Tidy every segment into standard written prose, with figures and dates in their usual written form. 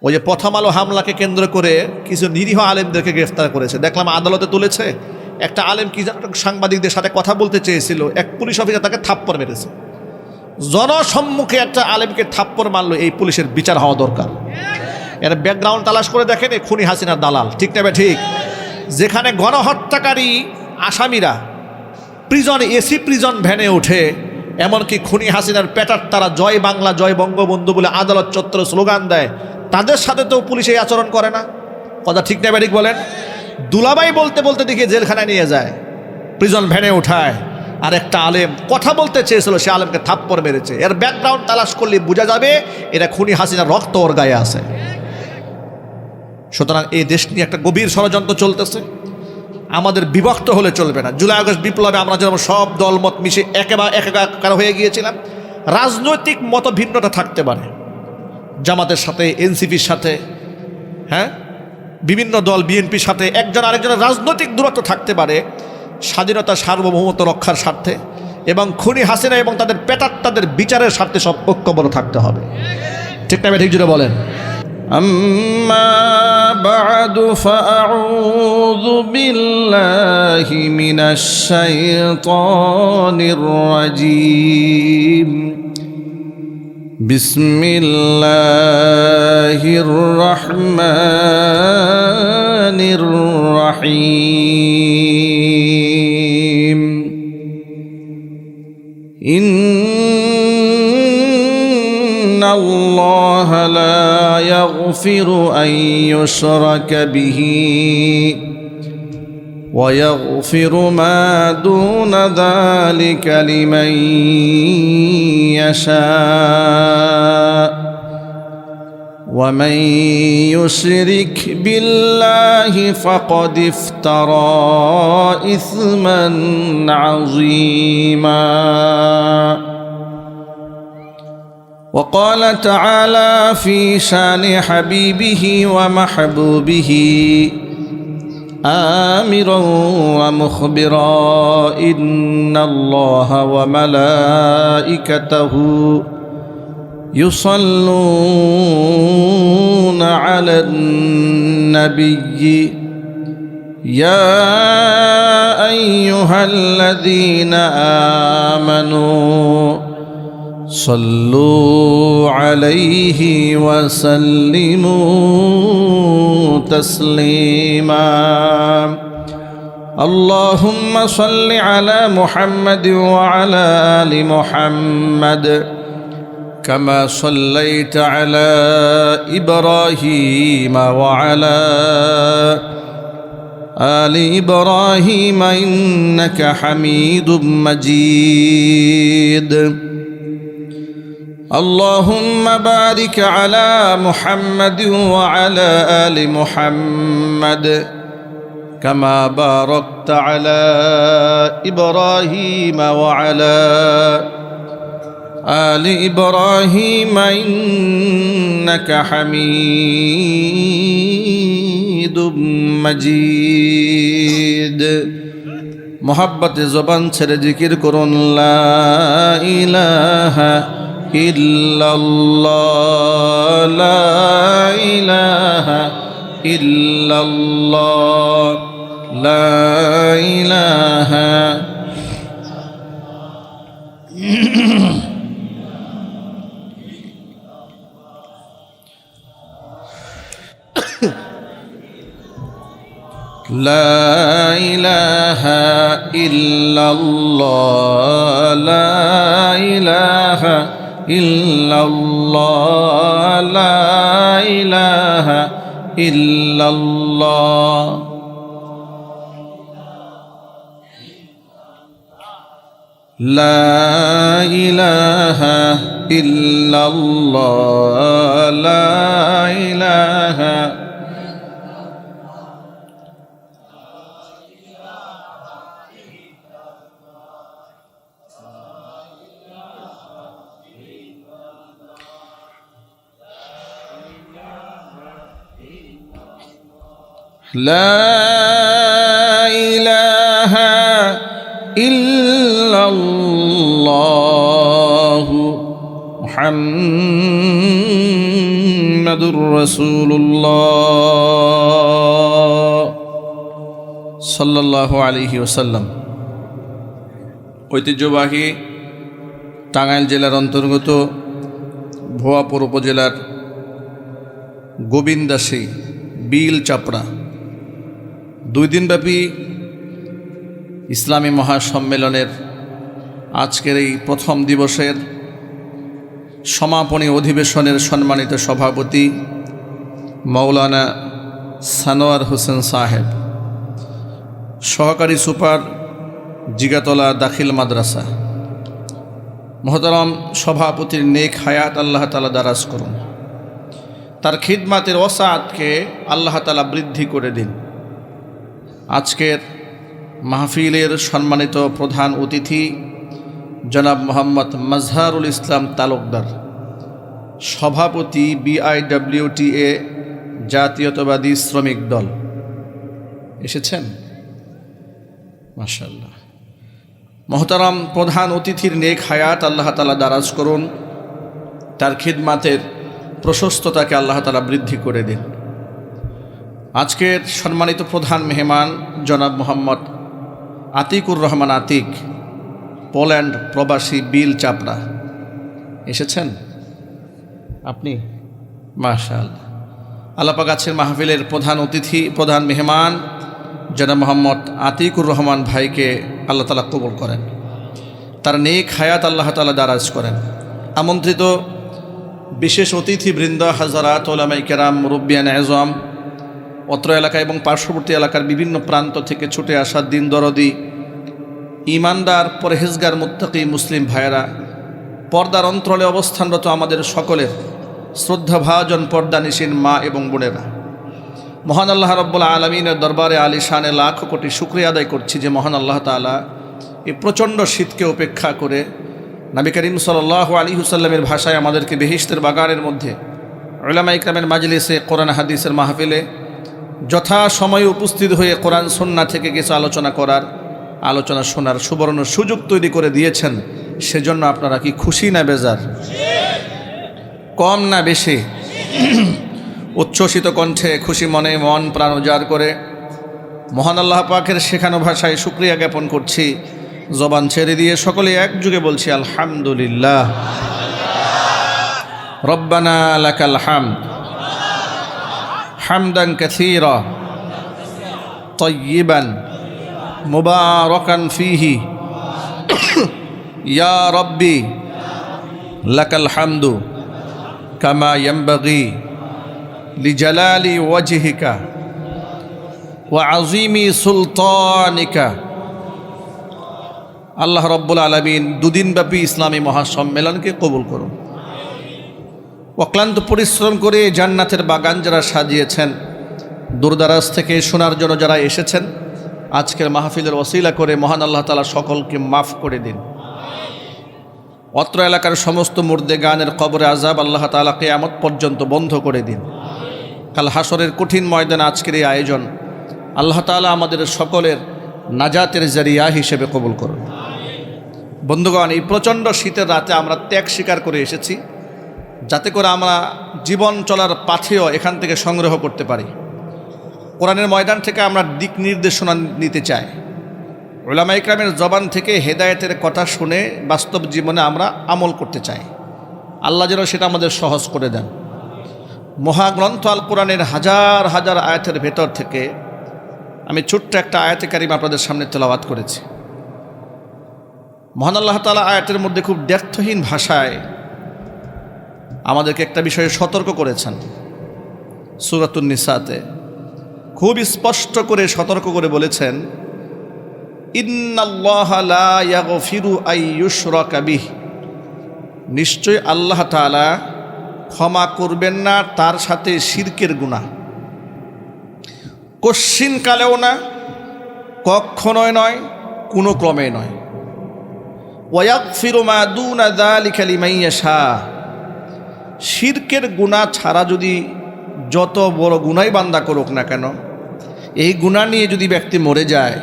ওই যে প্রথম আলো হামলাকে কেন্দ্র করে কিছু নিরীহ আলেমদেরকে গ্রেফতার করেছে, দেখলাম আদালতে তুলেছে। একটা আলেম কি সাংবাদিকদের সাথে কথা বলতে চেয়েছিল, এক পুলিশ অফিসার তাকে থাপ্পড় মেরেছে। জনসম্মুখে একটা আলেমকে থাপ্পড় মারলো, এই পুলিশের বিচার হওয়া দরকার। এর ব্যাকগ্রাউন্ড তালাশ করে দেখেন, এই খুনি হাসিনার দালাল, ঠিক না ঠিক? যেখানে গণহত্যাকারী আসামিরা এসি প্রিজন ভ্যানে ওঠে, এমনকি খুনি হাসিনার পেটার তারা জয় বাংলা জয় বঙ্গবন্ধু বলে আদালত চত্বরে স্লোগান দেয়, তাদের সাথে তো পুলিশ এই আচরণ করে না। কথা ঠিক না ঠিক বলেন? দুলাভাই বলতে বলতে দেখি জেলখানায় নিয়ে যায়, প্রিজন ভ্যানে উঠায়। আর একটা আলেম কথা বলতে চেয়েছিল, সে আলেমকে থাপ্পড় মেরেছে। এর ব্যাকগ্রাউন্ড তালাশ করলে বোঝা যাবে এটা খুনি হাসিনার রক্ত ওর গায়ে আছে। সুতরাং এই দেশ নিয়ে একটা গভীর ষড়যন্ত্র চলতেছে। আমাদের বিভক্ত হলে চলবে না। জুলাই আগস্ট বিপ্লবে আমরা যেমন সব দলমত মিশে একেবারে হয়ে গিয়েছিলাম, রাজনৈতিক মত ভিন্নতা থাকতে পারে, জামাতের সাথে, এনসিপির সাথে, হ্যাঁ, বিভিন্ন দল বিএনপির সাথে একজন আরেকজনের রাজনৈতিক দূরত্ব থাকতে পারে, স্বাধীনতা সার্বভৌমত্ব রক্ষার স্বার্থে এবং খুনি হাসিনা এবং তাদের পেটাত্তাদের বিচারের স্বার্থে সব ঐক্যবদ্ধ থাকতে হবে। ঠিক না ঠিক জুড়ে বলেন? أما بعد فأعوذ بالله من الشيطان الرجيم بسم الله الرحمن الرحيم إن الله لا يغفر أن يشرك به ويغفر ما دون ذلك لمن يشاء ومن يشرك بالله فقد افترى إثما عظيما. وقال تعالى في شان حبيبه ومحبوبه آمرا ومخبرا إن الله وملائكته يصلون على النبي يا أيها الذين آمنوا صلوا عليه وسلموا تسليما. اللهم صل على محمد وعلى آل محمد كما صليت على إبراهيم وعلى آل إبراهيم إنك حميد مجيد. اللهم بارك على محمد وعلى آل محمد كما باركت على إبراهيم وعلى آل إبراهيم إنك حميد مجيد. محبت زبان ছেড়ে জিকির করুন লা ইলাহা ইল্লাল্লাহ লা ইলাহা ইল্লাল্লাহ লা ইলাহা لا إله إلا الله لا إله إلا الله لا إله إلا الله لا إله إلا الله لا إله لا إله إلا الله محمد রাসূলুল্লাহ সাল্লাল্লাহু আলাইহি ওয়াসাল্লাম। ঐতিহ্যবাহী টাঙ্গাইল জেলার অন্তর্গত ভুয়াপুর উপজেলার গোবিন্দাসী বিল চাপড়া 2 দিনব্যাপী ইসলামী মহাসম্মেলনের আজকের এই প্রথম দিবসের সমাপনী অধিবেশনের সম্মানিত সভাপতি মাওলানা সানোয়ার হোসেন সাহেব, সহকারী সুপার জিগাতলা দাখিল মাদ্রাসা, মহতারাম সভাপতির নেক হায়াত আল্লাহ তাআলা দারাজ করুন, তার খিদমাতের ওসাআতকে আল্লাহ তাআলা বৃদ্ধি করে দিন। আজকের মাহফিলের সম্মানিত প্রধান অতিথি জনাব মোহাম্মদ মাজহারুল ইসলাম তালুকদার, সভাপতি BIWTA জাতীয়তাবাদী শ্রমিক দল, এসেছেন? মাশাআল্লাহ। মহতারাম প্রধান অতিথির নেক হায়াত আল্লাহ তাআলা দারাজ করুন, তার খিদমাতের প্রশস্ততাকে আল্লাহ তাআলা বৃদ্ধি করে দিন। আজকের সম্মানিত প্রধান মেহমান জনাব মোহাম্মদ আতিকুর রহমান আতিক, পোল্যান্ড প্রবাসী, বিল চাপড়া, এসেছেন আপনি? মাশাআল্লাহ। আল্লাহ পাক আজকের মাহফিলের প্রধান অতিথি, প্রধান মেহমান জনাব মোহাম্মদ আতিকুর রহমান ভাইকে আল্লাহ তাআলা কবুল করেন, তার নেক হায়াত আল্লাহ তাআলা দারাজ করেন। আমন্ত্রিত বিশেষ অতিথিবৃন্দ, হাজারাত ওলামায়ে কেরাম, মুরব্বিয়ান আযম, অত্র এলাকা এবং পার্শ্ববর্তী এলাকার বিভিন্ন প্রান্ত থেকে ছুটে আসা দিন দরদি, ইমানদার, পরহেজগার, মুত্তাকি মুসলিম ভাইয়েরা, পর্দার অন্তরালে অবস্থানরত আমাদের সকলের শ্রদ্ধাভাজন পর্দানিশীন মা এবং বোনেরা, মহান আল্লাহ রাব্বুল আলামিনের দরবারে আলিশানে লাখ কোটি শুকরিয়া আদায় করছি যে মহান আল্লাহ তাআলা এই প্রচণ্ড শীতকে উপেক্ষা করে নবী করিম সাল্লাল্লাহু আলাইহি ওয়াসাল্লামের ভাষায় আমাদেরকে বেহেশতের বাগানের মধ্যে উলামায়ে ইকরামের মাজলিসে, কোরআন হাদিসের মাহফিলে যথা সময়ে উপস্থিত হয়ে কোরআন সুন্নাহ থেকে কিছু আলোচনা করার, আলোচনা শোনার সুবর্ণ সুযোগ তৈরি করে দিয়েছেন। সেজন্য আপনারা কি খুশি না বেজার? কম না বেশি? উচ্ছ্বসিত কণ্ঠে, খুশি মনে, মন প্রাণ উজাড় করে মহান আল্লাহ পাকের শেখানো ভাষায় শুকরিয়া জ্ঞাপন করছি। জবান ছেড়ে দিয়ে সকলে একযোগে বলছি আলহামদুলিল্লাহ। রব্বানা লাকাল হামদ হামদান কাসীরা তাইয়িবান মুবারাকান ফীহি ইয়া রব্বি লাকাল হামদু কামা ইয়ানবাগি লিজালালি ওয়াজহিকা ওয়া আযীমি সুলতানিকা। আল্লাহ রব্বুল আলামিন 2 দিনব্যাপী ইসলামী মহাসম্মেলনকে কবুল করুন। অক্লান্ত পরিশ্রম করে জান্নাতের বাগান যারা সাজিয়েছেন, দূরদারাজ থেকে শোনার জন্য যারা এসেছেন, আজকের মাহফিলের ওসিলা করে মহান আল্লাহ তাআলা সকলকে মাফ করে দিন। অত্র এলাকার সমস্ত মুর্দে গানের কবরে আযাব আল্লাহ তাআলা কিয়ামত পর্যন্ত বন্ধ করে দিন। কাল হাসরের কঠিন ময়দানে আজকের এই আয়োজন আল্লাহ তাআলা আমাদের সকলের নাজাতের জারিয়া হিসেবে কবুল করুন। বন্ধুগণ, এই প্রচণ্ড শীতের রাতে আমরা ত্যাগ স্বীকার করে এসেছি, যাতে করে আমরা জীবন চলার পাথেও এখান থেকে সংগ্রহ করতে পারি। কোরআনের ময়দান থেকে আমরা দিক নির্দেশনা নিতে চাই। উলামায়ে ইকরামের জবান থেকে হেদায়েতের কথা শুনে বাস্তব জীবনে আমরা আমল করতে চাই। আল্লাহ যেন সেটা আমাদের সহজ করে দেন। মহাগ্রন্থ আল কোরআনের হাজার হাজার আয়াতের ভেতর থেকে আমি ছোট্ট একটা আয়াতে কারিমা আপনাদের সামনে তেলাওয়াত করেছি। মহান আল্লাহ তাআলা আয়াতের মধ্যে খুব দ্ব্যর্থহীন ভাষায় আমাদেরকে একটা বিষয়ে সতর্ক করেছেন। সূরাতুন নিসাতে খুব স্পষ্ট করে সতর্ক করে বলেছেন, ইন্নাল্লাহা লা ইয়াগফিরু আইয়ুশরাকা বিহি, নিশ্চয় আল্লাহ তাআলা ক্ষমা করবেন না তার সাথে শিরকের গুনাহ। কশ্চিন কালেও না, কখনোই নয়, কোনো ক্রমে নয়। ওয়ায়াগফিরু মা দুনা যালিকা লিমান ইয়াশা, শিরকের গুনাহ ছাড়া যদি যত বড় গুনাই বান্দা করুক না কেন, এই গুনাহ নিয়ে যদি ব্যক্তি মরে যায়,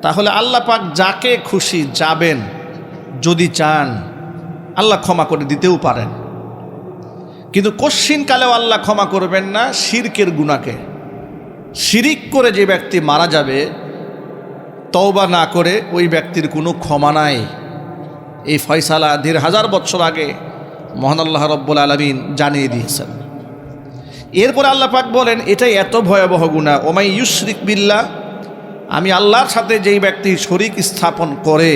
তাহলে আল্লাহ পাক যাকে খুশি যাবেন, যদি চান আল্লাহ ক্ষমা করে দিতেও পারেন। কিন্তু কশ্চিনকালেও আল্লাহ ক্ষমা করবেন না শিরকের গুনাহকে। শিরিক করে যে ব্যক্তি মারা যাবে, তওবা না করে, ওই ব্যক্তির কোনো ক্ষমা নাই। এই ফয়সালা ১৫০০ বছর আগে মহান আল্লাহ রব্বুল আলামিন জানিয়ে দিয়েছেন। এরপরে আল্লাহ পাক বলেন, এটাই এত ভয়াবহ গুনাহ, ওমাই ইউশরিক বিল্লাহ, আমি আল্লাহর সাথে যেই ব্যক্তি শরিক স্থাপন করে,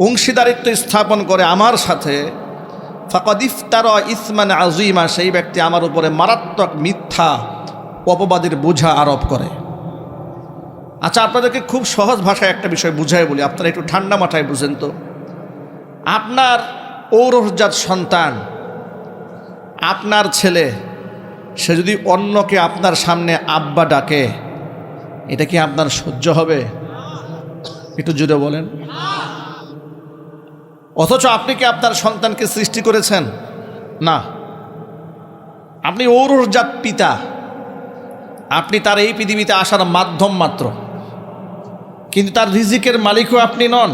অংশীদারিত্ব স্থাপন করে আমার সাথে, ফাকাদ ইফতারা ইসমান আযীমা, সেই ব্যক্তি আমার উপরে মারাত্মক মিথ্যা অপবাদের বোঝা আরোপ করে। আচ্ছা, আপনাদেরকে খুব সহজ ভাষায় একটা বিষয় বুঝাই বলি, আপনারা একটু ঠান্ডা মাথায় বুঝেন তো। আপনার ঔরসজাত সন্তান, আপনার ছেলে, সে যদি অন্যকে আপনার সামনে আব্বা ডাকে, এটা কি আপনার সহ্য হবে? একটু জুড়ে বলেন। অথচ আপনি কি আপনার সন্তানকে সৃষ্টি করেছেন? না, আপনি ঔরসজাত পিতা, আপনি তার এই পৃথিবীতে আসার মাধ্যম মাত্র। কিন্তু তার রিজিকের মালিকও আপনি নন,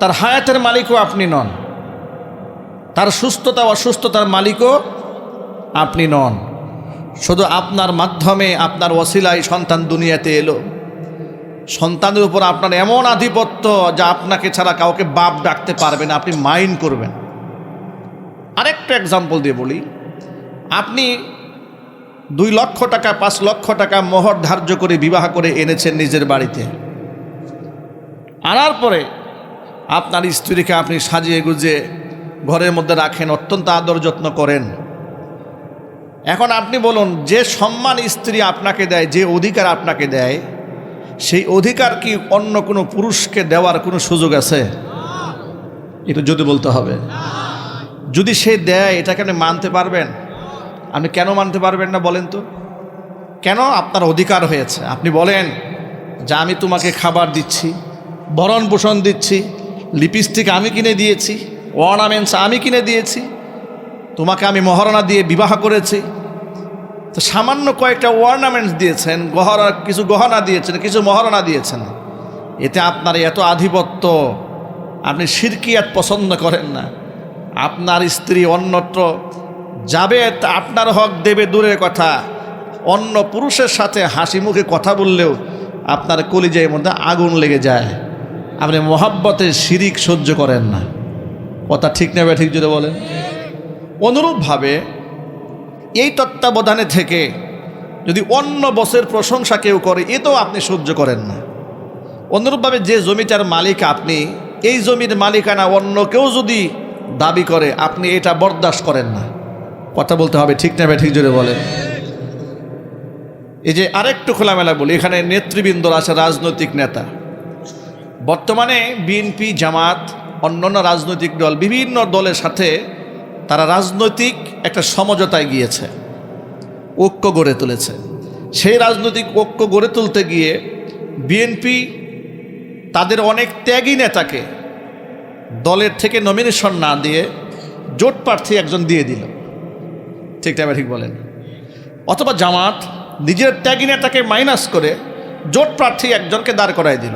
তার হায়াতের মালিকও আপনি নন, তার সুস্থতা অসুস্থতার মালিকও আপনি নন। শুধু আপনার মাধ্যমে, আপনার ওসিলায় সন্তান দুনিয়াতে এলো। সন্তানের উপর আপনার এমন আধিপত্য যা আপনাকে ছাড়া কাউকে বাপ ডাকতে পারবে না, আপনি মাইন্ড করবেন। আরেকটা এক্সাম্পল দিয়ে বলি, আপনি 2 লক্ষ টাকা 5 লক্ষ টাকা মোহর ধার্য করে বিবাহ করে এনেছেন নিজের বাড়িতে। আনার পরে আপনার স্ত্রীকে আপনি সাজিয়ে গুজিয়ে ঘরের মধ্যে রাখেন, অত্যন্ত আদর যত্ন করেন। এখন আপনি বলুন, যে সম্মান স্ত্রী আপনাকে দেয়, যে অধিকার আপনাকে দেয়, সেই অধিকার কি অন্য কোনো পুরুষকে দেওয়ার কোনো সুযোগ আছে? এটা যদি বলতে হবে। যদি সে দেয়, এটাকে আপনি মানতে পারবেন? আপনি কেন মানতে পারবেন না বলেন তো? কেন? আপনার অধিকার হয়েছে। আপনি বলেন যে আমি তোমাকে খাবার দিচ্ছি, ভরণ পোষণ দিচ্ছি, লিপস্টিক আমি কিনে দিয়েছি, অর্নামেন্টস আমি কিনে দিয়েছি, তোমাকে আমি মহারণা দিয়ে বিবাহ করেছি। তো সামান্য কয়েকটা অর্নামেন্টস দিয়েছেন, কিছু গহনা দিয়েছেন, কিছু মহারণা দিয়েছেন, এতে আপনার এত আধিপত্য। আপনি শিরকিয়াত পছন্দ করেন না। আপনার স্ত্রী অন্যত্র যাবে, তা আপনার হক দেবে দূরের কথা, অন্য পুরুষের সাথে হাসি মুখে কথা বললেও আপনার কলিজার মধ্যে আগুন লেগে যায়। আপনি মহাব্বতে শিরিক সহ্য করেন না। কথা ঠিক নেবে, ঠিক যদি বলেন। অনুরূপভাবে এই তত্ত্বাবধানে থেকে যদি অন্য বসের প্রশংসা কেউ করে, এটাও আপনি সহ্য করেন না। অনুরূপভাবে যে জমিটার মালিক আপনি, এই জমির মালিকানা অন্য কেউ যদি দাবি করে, আপনি এটা বরদাস্ত করেন না। কথা বলতে হবে, ঠিক নেবে, ঠিক জোরে বলেন। এই যে আরেকটু খোলামেলা বলি, এখানে নেতৃবৃন্দ আছে, রাজনৈতিক নেতা। বর্তমানে বিএনপি, জামাত, অন্যান্য রাজনৈতিক দল, বিভিন্ন দলের সাথে তারা রাজনৈতিক একটা সমঝোতায় গিয়েছে, ঐক্য গড়ে তুলেছে। সেই রাজনৈতিক ঐক্য গড়ে তুলতে গিয়ে বিএনপি তাদের অনেক ত্যাগী নেতাকে দলের থেকে নমিনেশন না দিয়ে জোট প্রার্থী একজন দিয়ে দিল। ঠিক টাইমে ঠিক বলেন। অথবা জামাত নিজের ত্যাগী নেতাকে মাইনাস করে জোট প্রার্থী একজনকে দাঁড় করাই দিল।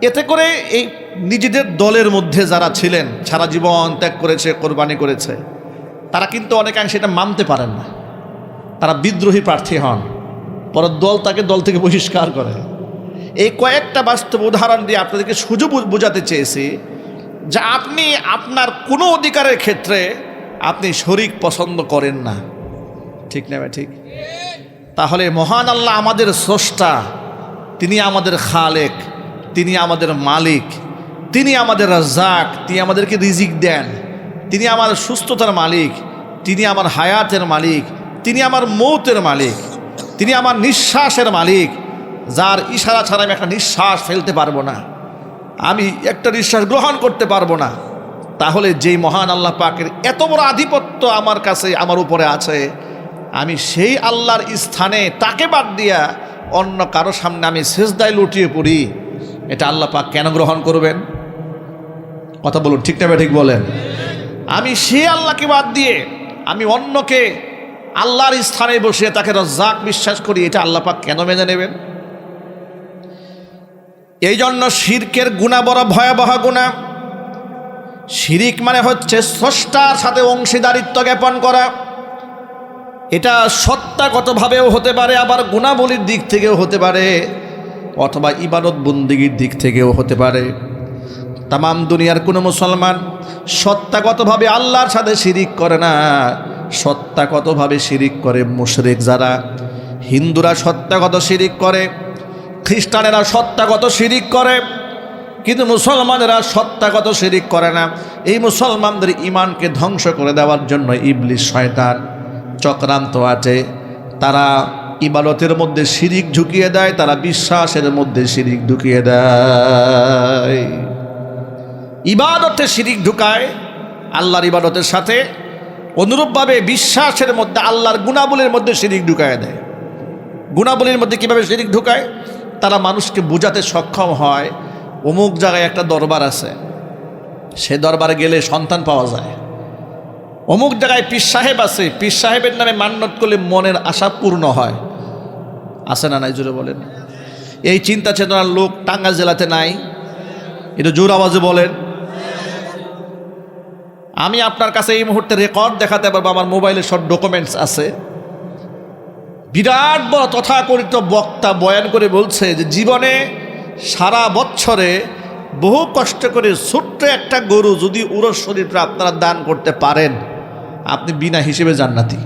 এতে করে এই নিজেদের দলের মধ্যে যারা ছিলেন, সারা জীবন ত্যাগ করেছে, কোরবানি করেছে, তারা কিন্তু অনেকাংশে এটা মানতে পারেন না। তারা বিদ্রোহী প্রার্থী হন, পরে দল তাকে দল থেকে বহিষ্কার করে। এই কয়েকটা বাস্তব উদাহরণ দিয়ে আপনাদেরকে সুযোগ বোঝাতে চেয়েছি যে আপনি আপনার কোনো অধিকারের ক্ষেত্রে আপনি শরিক পছন্দ করেন না। ঠিক না ঠিক? তাহলে মহান আল্লাহ আমাদের স্রষ্টা, তিনি আমাদের খালেক, তিনি আমাদের মালিক, তিনি আমাদের রাজ্জাক, তিনি আমাদেরকে রিজিক দেন, তিনি আমার সুস্থতার মালিক, তিনি আমার হায়াতের মালিক, তিনি আমার মৌতের মালিক, তিনি আমার নিঃশ্বাসের মালিক, যার ইশারা ছাড়া আমি একটা নিঃশ্বাস ফেলতে পারবো না, আমি একটা নিঃশ্বাস গ্রহণ করতে পারবো না। তাহলে যেই মহান আল্লাহ পাকের এত বড় আধিপত্য আমার কাছে, আমার উপরে আছে, আমি সেই আল্লাহর স্থানে তাকে বাদ দিয়া অন্য কারো সামনে আমি সেজদায় লুটিয়ে পড়ি, এটা আল্লাহ পাক কেন গ্রহণ করবেন? কথা বলুন, ঠিক না ঠিক বলেন। আমি সেই আল্লাহকে বাদ দিয়ে আমি অন্যকে আল্লাহর স্থানে বসে তাকে রাজ্জাক বিশ্বাস করি, এটা আল্লাহ পাক কেন মেনে নেবেন? এই জন্য শিরকের গুনাহ বড় ভয়াবহ গুনাহ। শিরিক মানে হচ্ছে স্রষ্টার সাথে অংশীদারিত্ব জ্ঞাপন করা। এটা সত্তাগতভাবেও হতে পারে, আবার গুণাবলীর দিক থেকেও হতে পারে, অথবা ইবাদত বন্দেগীর দিক থেকেও হতে পারে। তামাম দুনিয়ার কোনো মুসলমান সত্তাগতভাবে আল্লাহর সাথে শিরিক করে না, সত্তাগতভাবে শিরিক করে মুশরিক যারা। হিন্দুরা সত্তাগত শিরিক করে, খ্রিস্টানেরা সত্তাগত শিরিক করে, কিন্তু মুসলমানেরা সত্তাগত শিরিক করে না। এই মুসলমানদের ঈমানকে ধ্বংস করে দেওয়ার জন্য ইবলিস শয়তান চক্রান্ত আছে। তারা ইবাদতের মধ্যে শিরিক ঢুকিয়ে দেয়, তারা বিশ্বাসের মধ্যে শিরিক ঢুকিয়ে দেয়। ইবাদতে শিরিক ঢুকায় আল্লাহর ইবাদতের সাথে, অনুরূপভাবে বিশ্বাসের মধ্যে আল্লাহর গুণাবলীর মধ্যে শিরিক ঢুকায় দেয়। গুণাবলীর মধ্যে কীভাবে শিরিক ঢুকায়? তারা মানুষকে বোঝাতে সক্ষম হয় অমুক জায়গায় একটা দরবার আছে, সে দরবারে গেলে সন্তান পাওয়া যায়। অমুক জায়গায় পীর সাহেব আছে, পীর সাহেবের নামে মান্যত করলে মনের আশা পূর্ণ হয়। আছে না নাই জোরে বলেন? এই চিন্তা চেতনার লোক টাঙ্গাইল জেলাতে নাই? এটা জোর আওয়াজে বলেন। আমি আপনার কাছে এই মুহূর্তে রেকর্ড দেখাতে পারবো, আমার মোবাইলে সব ডকুমেন্টস আছে। বিরাট বড় তথাকথিত বক্তা বয়ান করে বলছে যে জীবনে সারা বছরে বহু কষ্ট করে ছোট্ট একটা গরু যদি উরস শরীফে আপনারা দান করতে পারেন, আপনি বিনা হিসেবে জান্নাতি।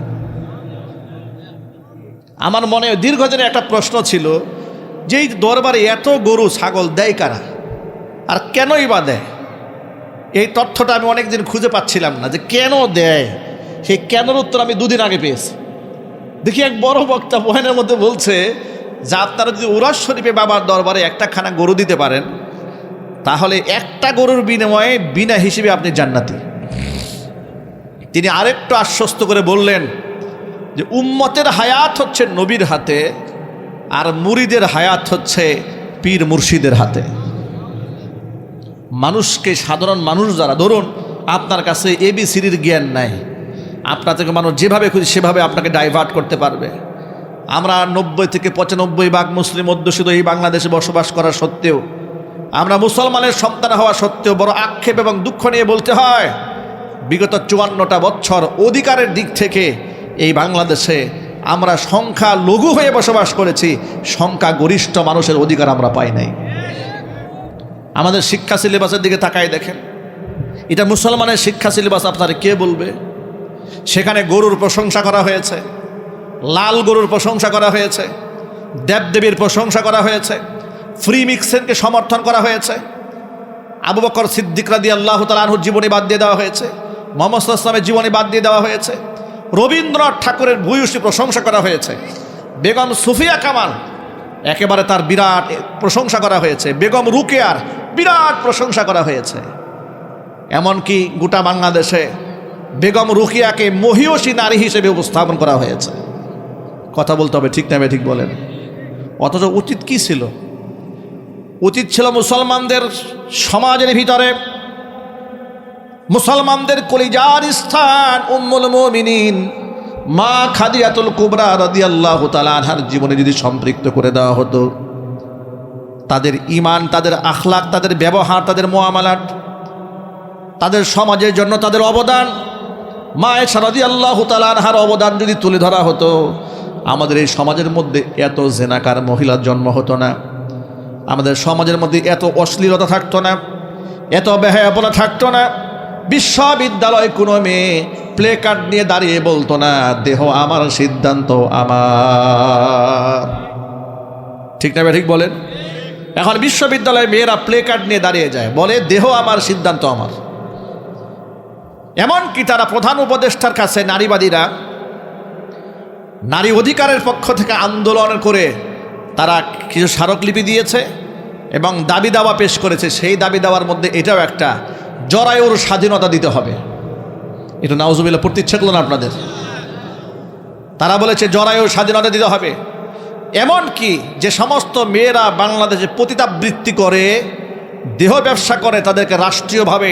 আমার মনে দীর্ঘদিনের একটা প্রশ্ন ছিল যে এই দরবারে এত গরু ছাগল দেয় কারা, আর কেনই বা দেয়? এই তথ্যটা আমি অনেকদিন খুঁজে পাচ্ছিলাম না যে কেন দেয়। সেই কেনর উত্তর আমি দুদিন আগে পেয়েছি। দেখি এক বড় বক্তা বয়ানের মধ্যে বলছে যে আপনারা যদি উরস শরীফে বাবার দরবারে একটা খানা গরু দিতে পারেন, তাহলে একটা গরুর বিনিময়ে বিনা হিসেবে আপনি জান্নাতি। তিনি আরেকটু আশ্বস্ত করে বললেন যে উম্মতের হায়াত হচ্ছে নবীর হাতে, আর মুরিদের হায়াত হচ্ছে পীর মুর্শিদের হাতে। মানুষকে, সাধারণ মানুষ যারা, ধরুন আপনার কাছে ABCDর জ্ঞান নাই, আপনার থেকে মানুষ যেভাবে খুশি সেভাবে আপনাকে ডাইভার্ট করতে পারবে। আমরা 90 থেকে 95% মুসলিম অধ্যুষিত এই বাংলাদেশে বসবাস করা সত্ত্বেও, আমরা মুসলমানের সন্তান হওয়া সত্ত্বেও বড় আক্ষেপ এবং দুঃখ নিয়ে বলতে হয়, বিগত 54টা বছর অধিকারের দিক থেকে এই বাংলাদেশে আমরা সংখ্যা লঘু হয়ে বসবাস করেছি, সংখ্যা গরিষ্ঠ মানুষের অধিকার আমরা পাই নাই। আমাদের শিক্ষা সিলেবাসের দিকে তাকায় দেখেন, এটা মুসলমানের শিক্ষা সিলেবাস আপনারা কে বলবে? সেখানে গরুর প্রশংসা করা হয়েছে, লাল গরুর প্রশংসা করা হয়েছে, দেবদেবীর প্রশংসা করা হয়েছে, ফ্রি মিক্সেনকে সমর্থন করা হয়েছে, আবু বকর সিদ্দিক রাদিয়াল্লাহু তাআলা আনহুর জীবনী বাদ দিয়ে দেওয়া হয়েছে, মুহাম্মদ সাল্লাল্লাহু আলাইহি ওয়াসাল্লামের জীবনী বাদ দিয়ে দেওয়া হয়েছে, রবীন্দ্রনাথ ঠাকুরের ভূয়সী প্রশংসা করা হয়েছে, বেগম সুফিয়া কামাল একেবারে তার বিরাট প্রশংসা করা হয়েছে, বেগম রুকেয়ার বিরাট প্রশংসা করা হয়েছে। এমনকি গোটা বাংলাদেশে বেগম রুকিয়াকে মহিয়সী নারী হিসেবে উপস্থাপন করা হয়েছে। কথা বলতে হবে, ঠিক না ঠিক বলেন? অথচ উচিত কি ছিল? উচিত ছিল মুসলমানদের সমাজের ভিতরে, মুসলমানদের কলিজার স্থান উম্মুল মুমিনিন মা খাদিজাতুল কুবরা রাদিয়াল্লাহু তাআলা আনহার জীবনে যদি সম্পৃক্ত করে দেওয়া হতো, তাদের ঈমান, তাদের আখলাক, তাদের ব্যবহার, তাদের মুআমালাত, তাদের সমাজের জন্য তাদের অবদান, মা আয়েশা রাদিয়াল্লাহু তাআলা আনহার অবদান যদি তুলে ধরা হতো, আমাদের এই সমাজের মধ্যে এত জেনাকার মহিলার জন্ম হতো না, আমাদের সমাজের মধ্যে এত অশ্লীলতা থাকতো না, এত বেহায়াপনা থাকতো না। বিশ্ববিদ্যালয় কোনো মেয়ে প্লে কার্ড নিয়ে দাঁড়িয়ে বলতো না দেহ আমার, সিদ্ধান্ত আমার। ঠিক না ঠিক বলেন? এখন বিশ্ববিদ্যালয়ে মেয়েরা প্লে কার্ড নিয়ে দাঁড়িয়ে যায়, বলে দেহ আমার, সিদ্ধান্ত আমার। এমনকি তারা প্রধান উপদেষ্টার কাছে নারীবাদীরা নারী অধিকারের পক্ষ থেকে আন্দোলন করে তারা কিছু স্মারকলিপি দিয়েছে এবং দাবি দাওয়া পেশ করেছে। সেই দাবি দাওয়ার মধ্যে এটাও একটা, জরায়ুর স্বাধীনতা দিতে হবে। এটা নাউজুবিল্লাহ পড়তে ইচ্ছে করলো না আপনাদের? তারা বলেছে জরায়ুর স্বাধীনতা দিতে হবে। এমনকি যে সমস্ত মেয়েরা বাংলাদেশে পতিতাবৃত্তি করে, দেহ ব্যবসা করে, তাদেরকে রাষ্ট্রীয়ভাবে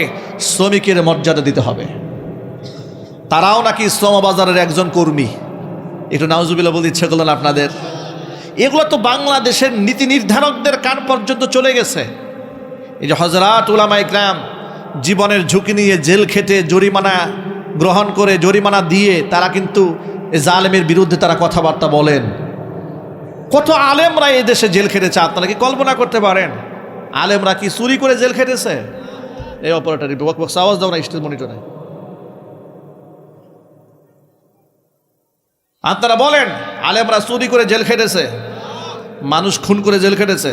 শ্রমিকের মর্যাদা দিতে হবে। তারাও নাকি শ্রমবাজারের একজন কর্মী। একটু নাউজুবিল্লাহ বলতে ইচ্ছে করলো না আপনাদের? এগুলো তো বাংলাদেশের নীতি নির্ধারকদের কান পর্যন্ত চলে গেছে। এই যে হযরত উলামা ইকরাম জীবনের ঝুঁকি নিয়ে জেল খেটে জরিমানা গ্রহণ করে জরিমানা দিয়ে তারা কিন্তু এই জালেমের বিরুদ্ধে তারা কথাবার্তা বলেন। কত আলেমরা এই দেশে জেল খেটেছে আপনারা কি কল্পনা করতে পারেন? আলেমরা কি চুরি করে জেল খেটেছে? এই অপারেটরি বক্স আওয়াজ দাও না স্টেজ মনিটরে। আপনারা বলেন আলেমরা চুরি করে জেল খেটেছে, মানুষ খুন করে জেল খেটেছে,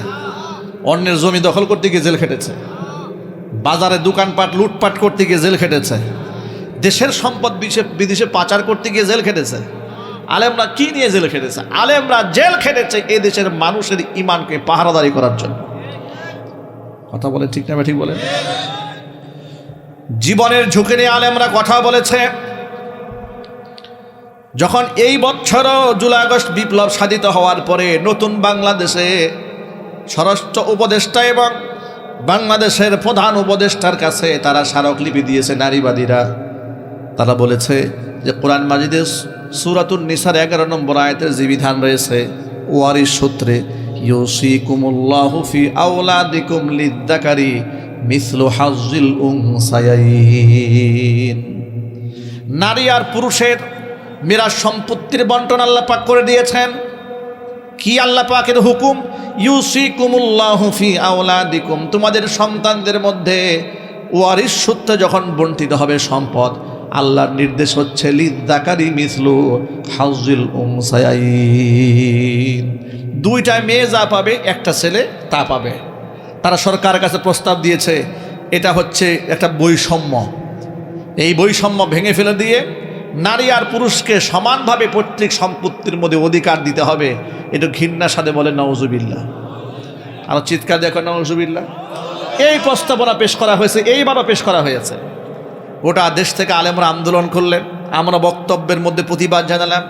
অন্যের জমি দখল করতে গিয়ে জেল খেটেছে, বাজারে দোকানপাট লুটপাট করতে গিয়ে জেল খেটেছে, দেশের সম্পদ বিদেশে পাচার করতে গিয়ে জেল খেটেছে। আলেমরা কি নিয়ে জেল খেটেছে? আলেমরা জেল খেটেছে এই দেশের মানুষের ইমানকে পাহারাদারি করার জন্য। কথা বলে ঠিক না? ঠিক বলেন। জীবনের ঝুঁকি নিয়ে আলেমরা কথা বলেছে। যখন এই বছর জুলাই আগস্ট বিপ্লব সাধিত হওয়ার পরে নতুন বাংলাদেশে স্বরাষ্ট্র উপদেষ্টা এবং বাংলাদেশের প্রধান উপদেষ্টার কাছে তারা স্মারকলিপি দিয়েছে নারীবাদীরা। তারা বলেছে যে কোরআন মাজিদের সূরাতুন নিসার 11 নম্বর আয়াতের যে বিধান রয়েছে ওয়ারিস সূত্রে, ইউসিকুমুল্লাহু ফি আওলাদিকুম লিযযাকারি মিসলু হাজ্জিল উনসায়াইন, নারী আর পুরুষের মিরাস সম্পত্তির বন্টন আল্লাহ পাক করে দিয়েছেন। কি আল্লাহ পাকের হুকুম? ইউসিকুমুল্লাহু ফি আওলাদিকুম, তোমাদের সন্তানদের মধ্যে ওয়ারিস সূত্রে যখন বন্টিত হবে সম্পদ, আল্লাহর নির্দেশ হচ্ছে লিযযাকারি মিসলু হাজ্জিল উনসায়াইন, দুইটা মেয়ে যা পাবে একটা ছেলে তা পাবে। তারা সরকারের কাছে প্রস্তাব দিয়েছে, এটা হচ্ছে একটা বৈষম্য। এই বৈষম্য ভেঙে ফেলে দিয়ে নারী আর পুরুষকে সমানভাবে পৈতৃক সম্পত্তির মধ্যে অধিকার দিতে হবে। এটা ঘৃণার সাথে বলে নাউজুবিল্লাহ। আর চিৎকার দেখো নাউজুবিল্লাহ। এই প্রস্তাবনা পেশ করা হয়েছে, এইবারও পেশ করা হয়েছে। গোটা দেশ থেকে আলেমরা আন্দোলন করলেন, আমরা বক্তব্যের মধ্যে প্রতিবাদ জানালাম।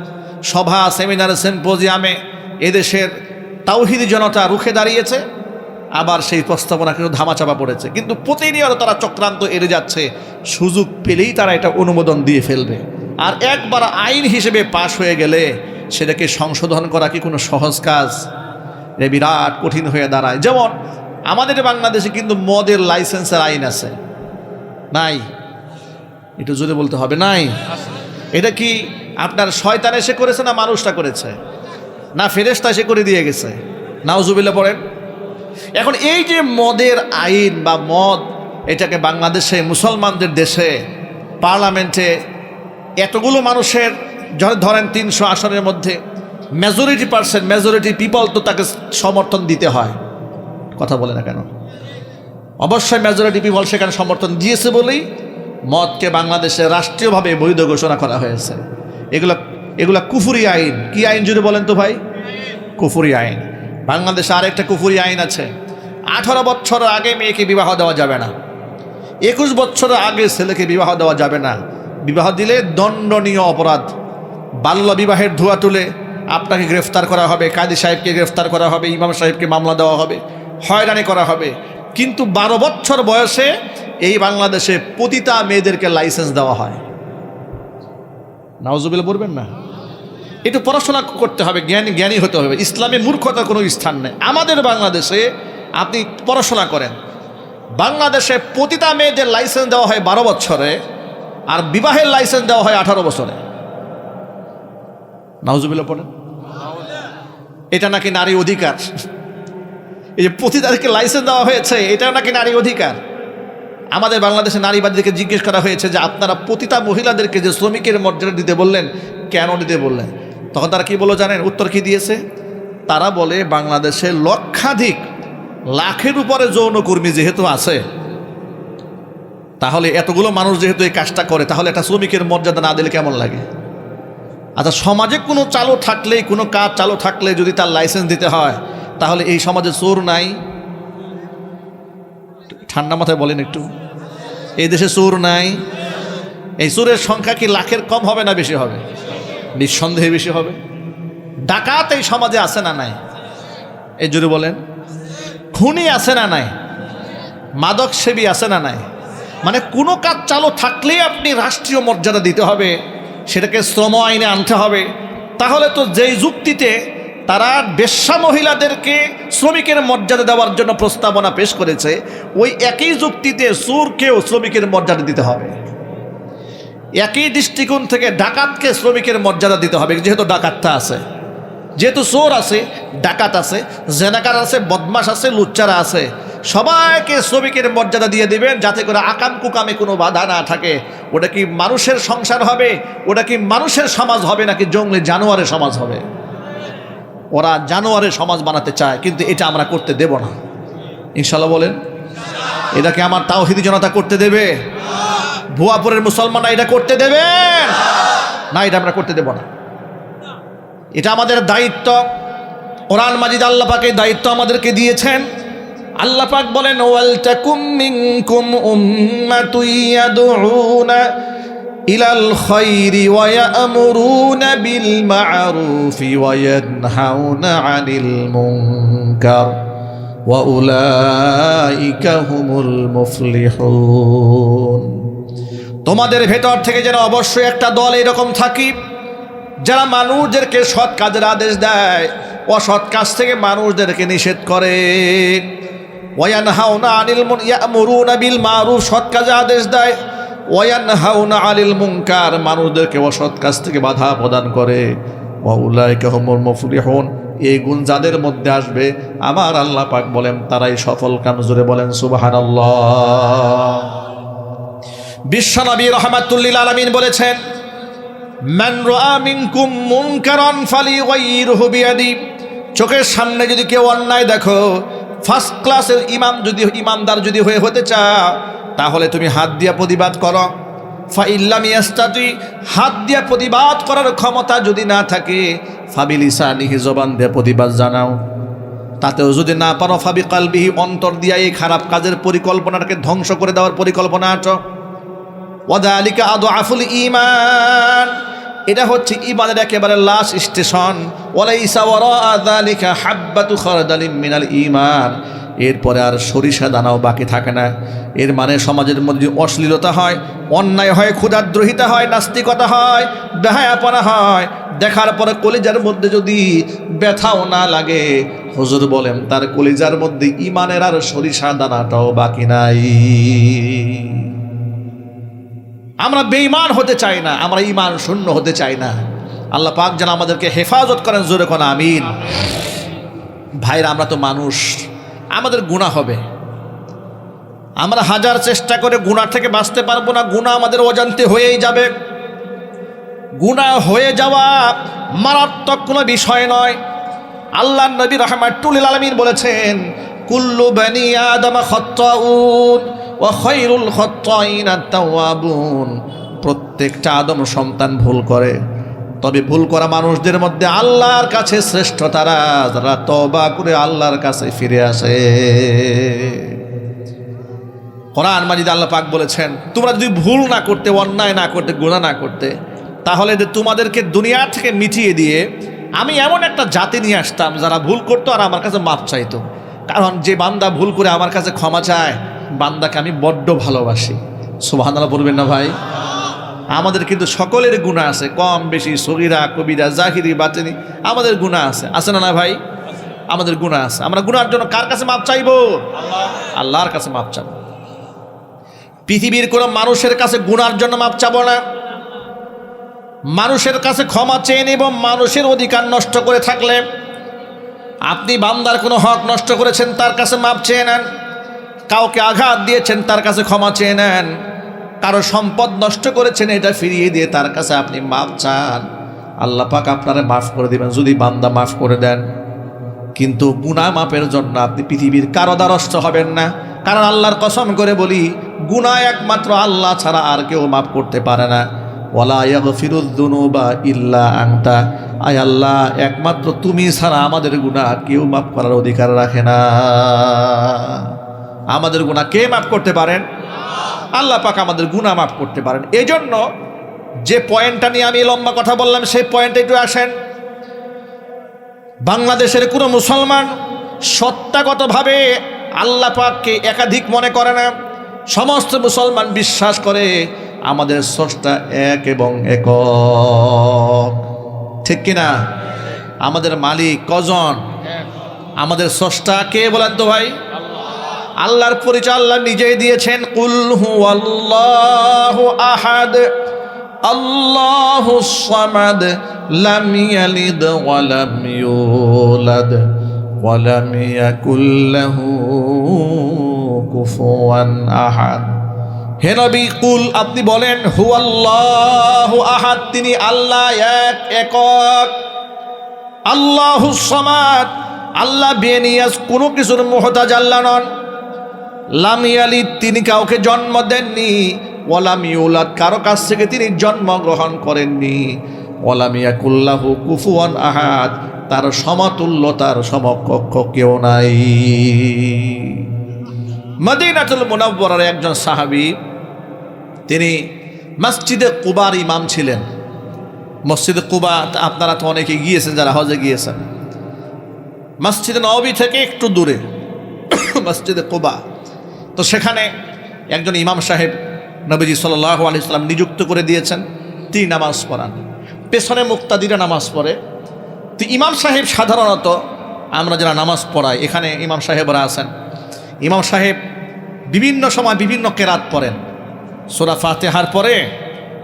সভা, সেমিনার, সিম্পোজিয়ামে এদেশের তাওহীদি জনতা রুখে দাঁড়িয়েছে। আবার সেই প্রস্তাবনা কিন্তু ধামাচাপা পড়েছে। কিন্তু প্রতিনিয়ত তারা চক্রান্ত এড়ে যাচ্ছে, সুযোগ পেলেই তারা এটা অনুমোদন দিয়ে ফেলবে। আর একবার আইন হিসেবে পাশ হয়ে গেলে সেটাকে সংশোধন করা কি কোনো সহজ কাজ? এটা বিরাট কঠিন হয়ে দাঁড়ায়। যেমন আমাদের বাংলাদেশে কিন্তু মদের লাইসেন্সের আইন আছে, নাই? একটু জোরে বলতে হবে, নাই? এটা কি আপনার শয়তান এসে করেছে না মানুষটা করেছে? না ফেরেশতা এসে করে দিয়ে গেছে? নাউজুবিল্লাহ পড়েন। এখন এই যে মদের আইন বা মদ, এটাকে বাংলাদেশে মুসলমানদের দেশে পার্লামেন্টে এতগুলো মানুষের ধরেন 300 আসনের মধ্যে মেজরিটি পিপল তো তাকে সমর্থন দিতে হয়। কথা বলে না কেন? অবশ্যই মেজরিটি পিপল সেখানে সমর্থন দিয়েছে বলেই মদকে বাংলাদেশে রাষ্ট্রীয়ভাবে বৈধ ঘোষণা করা হয়েছে। এগুলা কুফুরি আইন। কি আইন জুড়ে বলেন তো ভাই? কুফুরি আইন। বাংলাদেশে আরেকটা কুফুরি আইন আছে, 18 বছর আগে মেয়েকে বিবাহ দেওয়া যাবে না, 21 বছর আগে ছেলেকে বিবাহ দেওয়া যাবে না। বিবাহ দিলে দণ্ডনীয় অপরাধ। বাল্য বিবাহের ধোঁয়া তুলে আপনাকে গ্রেফতার করা হবে, কাজী সাহেবকে গ্রেফতার করা হবে, ইমাম সাহেবকে মামলা দেওয়া হবে, হয়রানি করা হবে। কিন্তু 12 বছর বয়সে এই বাংলাদেশে পতিতা মেয়েদেরকে লাইসেন্স দেওয়া হয়। নাউজুবিল্লাহ বলবেন না? একটু পড়াশোনা করতে হবে, জ্ঞানী হতে হবে। ইসলামে মূর্খতার কোনো স্থান নেই। আমাদের বাংলাদেশে আপনি পড়াশোনা করেন, বাংলাদেশে পতিতা মেয়েদের লাইসেন্স দেওয়া হয় 12 বছরে, আর বিবাহের লাইসেন্স দেওয়া হয় 18 বছরে। নাউজুবিল্লাহ পড়েন। এটা নাকি নারী অধিকার। এই যে পতিতাদেরকে লাইসেন্স দেওয়া হয়েছে, এটা নাকি নারী অধিকার। আমাদের বাংলাদেশে নারীবাদীদেরকে জিজ্ঞেস করা হয়েছে যে আপনারা পতিতা মহিলাদেরকে যে শ্রমিকের মর্যাদা দিতে বললেন, কেন দিতে বললেন? তখন তারা কি বলো জানেন? উত্তর কি দিয়েছে? তারা বলে বাংলাদেশে লক্ষাধিক, লাখের উপরে যৌনকর্মী যেহেতু আছে, তাহলে এতগুলো মানুষ যেহেতু এই কাজটা করে, তাহলে একটা শ্রমিকের মর্যাদা না দিলে কেমন লাগে? আচ্ছা, সমাজে কোনো চালু থাকলে, কোনো কাজ চালু থাকলে যদি তার লাইসেন্স দিতে হয়, তাহলে এই সমাজে চোর নাই? ঠান্ডা মাথায় বলেন একটু, এই দেশে চোর নাই? এই চোরের সংখ্যা কি লাখের কম হবে না বেশি হবে? নিঃসন্দেহে বেশি হবে। ডাকাত এই সমাজে আছে না নাই? এই জুড়ে বলেন। খুনি আছে না নাই? মাদক সেবী আছে না নাই? মানে কোনো কাজ চালু থাকলেই আপনি রাষ্ট্রীয় মর্যাদা দিতে হবে, সেটাকে শ্রম আইনে আনতে হবে। তাহলে তো যেই যুক্তিতে তারা বেশ্যা মহিলাদেরকে শ্রমিকের মর্যাদা দেওয়ার জন্য প্রস্তাবনা পেশ করেছে, ওই একই যুক্তিতে চোরকেও শ্রমিকের মর্যাদা দিতে হবে। একই দৃষ্টিকোণ থেকে ডাকাতকে শ্রমিকের মর্যাদা দিতে হবে, যেহেতু ডাকাতটা আছে, যেহেতু চোর আছে, ডাকাত আছে, জেনাকার আছে, বদমাশ আছে, লুচ্চারা আছে, সবাইকে শ্রমিকের মর্যাদা দিয়ে দিবেন, যাতে করে আকাম কুকামে কোনো বাধা না থাকে। ওটা কি মানুষের সংসার হবে, ওটা কি মানুষের সমাজ হবে, নাকি জঙ্গলি জানোয়ারের সমাজ হবে? ওরা জানোয়ারের সমাজ বানাতে চায়, কিন্তু এটা আমরা করতে দেব না, ইনশাল্লাহ বলেন। এটাকে আমার তাওহীদি জনতা করতে দেবে? ভুয়াপুরের মুসলমানরা এটা করতে দেবে না, এটা আমরা করতে দেব না। এটা আমাদের দায়িত্ব। কোরআন মাজিদ আল্লাহ পাক এই দায়িত্ব আমাদেরকে দিয়েছেন। আল্লাহ পাক বলেন, ওয়াল তাকুম মিনকুম উম্মাতুন ইয়াদউনা ইলাল খায়রি ওয়া ইয়া'মুরুনা বিল মা'রুফি ওয়া ইয়ানহাউনা আনিল মুনকার ওয়া উলাইকা হুমুল মুফলিহুন। তোমাদের ভেতর থেকে যেন অবশ্যই একটা দল এরকম থাকি, যারা মানুষদেরকে সৎ কাজের আদেশ দেয়, অসৎ কাজ থেকে মানুষদেরকে নিষেধ করে। ওয়ায়ানহাউনা আনিল ইয়া'মুরুনা বিল মারুফ, সৎ কাজে আদেশ দেয়। ওয়ায়ানহাউনা আনিল মুনকার, মানুষদেরকে অসৎ কাজ থেকে বাধা প্রদান করে। ওয়া উলাইকা হুমুল মুফলিহুন, এই গুণ যাদের মধ্যে আসবে আমার আল্লাহ পাক বলেন তারাই সফল কাম। জোরে বলেন সুবহানাল্লাহ। বিশ্বনবী রাহমাতুল লিল আলামিন বলেছেন, মান রাআ মিনকুম মুনকারান ফালিগাইরহু বিয়াদি, চোখের সামনে যদি কেউ অন্যায় দেখো, ফার্স্ট ক্লাসের ইমামদার যদি হতে চাও, তাহলে তুমি হাত দিয়ে প্রতিবাদ করো। ফাইল্লাম ইয়াস্তাতি, হাত দিয়ে প্রতিবাদ করার ক্ষমতা যদি না থাকে, ফাবিলিসানিহি, জবান দিয়ে প্রতিবাদ জানাও। তাতেও যদি না পারো, ফাবিকালবিহি, অন্তর দিয়ে এই খারাপ কাজের পরিকল্পনাটাকে ধ্বংস করে দেওয়ার পরিকল্পনা আছো। ওয়াদালিকা আদআফুল ঈমান, এটা হচ্ছে ঈমানের একেবারে লাস্ট স্টেশন। ওয়ালাইসা ওয়ারাআ যালিকা হাব্বাতু খারদালিন মিনাল ঈমান, এরপরে আর সরিষা দানাও বাকি থাকে না। এর মানে সমাজের মধ্যে অশ্লীলতা হয়, অন্যায় হয়, ক্ষুধাদ্রোহিতা হয়, নাস্তিকতা হয়, বেহায়াপনা হয়, দেখার পরে কলিজার মধ্যে যদি ব্যথাও না লাগে, হুজুর বলেন তার কলিজার মধ্যে ঈমানের আর সরিষা দানাটাও বাকি নাই। আমরা বেঈমান হতে চাই না, আমরা ঈমান শূন্য হতে চাই না। আল্লাহ পাক যেন আমাদেরকে হেফাজত করেন। জোরে কোন আমিন। ভাইরা, আমরা তো মানুষ, আমাদের গুনাহ হবে। আমরা হাজার চেষ্টা করে গুনাহ থেকে বাঁচতে পারবো না, গুনাহ আমাদের অজান্তে হয়েই যাবে। গুনাহ হয়ে যাওয়া মারাত্মক কোনো বিষয় নয়। আল্লাহর নবী রাহমাতুল লিল আলামিন বলেছেন, কুল্লু বানি আদম খাত্তাউন ওয়া খায়রুল খাত্তাইনা আত-তাওয়াবুন, প্রত্যেকটা আদম সন্তান ভুল করে, তবে ভুল করা মানুষদের মধ্যে আল্লাহর কাছে শ্রেষ্ঠ তারা, যারা তওবা করে আল্লাহর কাছে ফিরে আসে। কোরআন মাজিদ আল্লাহ পাক বলেছেন, তোমরা যদি ভুল না করতে, অন্যায় না করতে, গুনাহ না করতে, তাহলে তোমাদেরকে দুনিয়া থেকে মিটিয়ে দিয়ে আমি এমন একটা জাতি নিয়ে আসতাম যারা ভুল করতো আর আমার কাছে মাপ চাইতো। কারণ যে বান্দা ভুল করে আমার কাছে ক্ষমা চায়, বান্দাকে আমি বড্ড ভালোবাসি। সুবহানাল্লাহ বলবেন না ভাই? আমাদের কিন্তু সকলের গুনাহ আছে, কম বেশি, সগীরা কবিরা, জাহিরি বাতিনি, আমাদের গুনাহ আছে না না ভাই? আমাদের গুনাহ আছে। আমরা গুনার জন্য কার কাছে মাপ চাইবো? আল্লাহর কাছে মাপ চাবো। পৃথিবীর কোনো মানুষের কাছে গুনার জন্য মাপ চাবো না। মানুষের কাছে ক্ষমা চেয়ে নেব মানুষের অধিকার নষ্ট করে থাকলে। আপনি বান্দার কোনো হক নষ্ট করেছেন, তার কাছে মাপ চেয়ে নেন। কাউকে আঘাত দিয়েছেন, তার কাছে ক্ষমা চেয়ে নেন। কারো সম্পদ নষ্ট করেছেন, এটা ফিরিয়ে দিয়ে তার কাছে আপনি মাপ চান। আল্লাহ পাক আপনারা মাফ করে দিবেন যদি বান্দা মাফ করে দেন। কিন্তু গুনাহ মাপের জন্য আপনি পৃথিবীর কারো দ্বারস্থ হবেন না। কারণ আল্লাহর কসম করে বলি, গুনাহ একমাত্র আল্লাহ ছাড়া আর কেউ মাফ করতে পারে না। ওয়ালা ইয়াগফিরুয যুনুবা ইল্লা আনতা, আয় আল্লাহ, একমাত্র তুমি ছাড়া আমাদের গুনাহ কেউ মাফ করার অধিকার রাখে না। আমাদের গুনাহ কে মাফ করতে পারেন? আল্লাহ পাক আমাদের গুনাহ মাফ করতে পারেন। এই জন্য যে পয়েন্টটা নিয়ে আমি লম্বা কথা বললাম, সেই পয়েন্টে একটু আসেন। বাংলাদেশের কোনো মুসলমান সত্তাগতভাবে আল্লাহ পাককে একাধিক মনে করে না। সমস্ত মুসলমান বিশ্বাস করে আমাদের স্রষ্টা এক এবং একক। ঠিক কিনা? আমাদের মালিক কজন? আমাদের স্রষ্টা কে বলেন তো ভাই? আল্লাহর পরিচয় আল্লাহ নিজেই দিয়েছেন, কুল হুয়াল্লাহু আহাদ আল্লাহুস সামাদ লাম ইয়ালিদ ওয়া লাম ইউলাদ ওয়া লাম ইয়াকুল লাহু কুফুয়ান আহাদ। হে নবী, কুল আপনি বলেন, হুয়াল্লাহু আহাদ, তিনি আল্লাহ এক, একক। আল্লাহুস সামাদ, আল্লাহ বেনিয়াজ, কোনো কিছুর মুহতাজ আল্লাহ নন। লাম ইয়ালিদ, তিনি কাউকে জন্ম দেননি। ওয়া লাম ইউলাদ, কারো কাছ থেকে তিনি জন্মগ্রহণ করেননি। ওয়া লাম ইয়াকুল লাহু কুফুয়ান আহাদ, তার সমতুল্য, তার সমকক্ষ কেউ নাই। মদিনাতুল মুনাওয়ারার একজন সাহাবী, তিনি মসজিদে কুবার ইমাম ছিলেন। মসজিদে কুবা আপনারা তো অনেকে গিয়েছেন, যারা হজে গিয়েছেন। মসজিদে নববী থেকে একটু দূরে মসজিদে কুবা। তো সেখানে একজন ইমাম সাহেব নবীজি সাল্লাল্লাহু আলাইহি ওয়াসাল্লাম নিযুক্ত করে দিয়েছেন, তিনি নামাজ পড়ান। পেছনে মুক্তাদিরা নামাজ পড়ে। তো ইমাম সাহেব সাধারণত আমরা যারা নামাজ পড়াই, এখানে ইমাম সাহেবরা আছেন, ইমাম সাহেব বিভিন্ন সময় বিভিন্ন কেরাত পড়েন। সূরা ফাতিহার পরে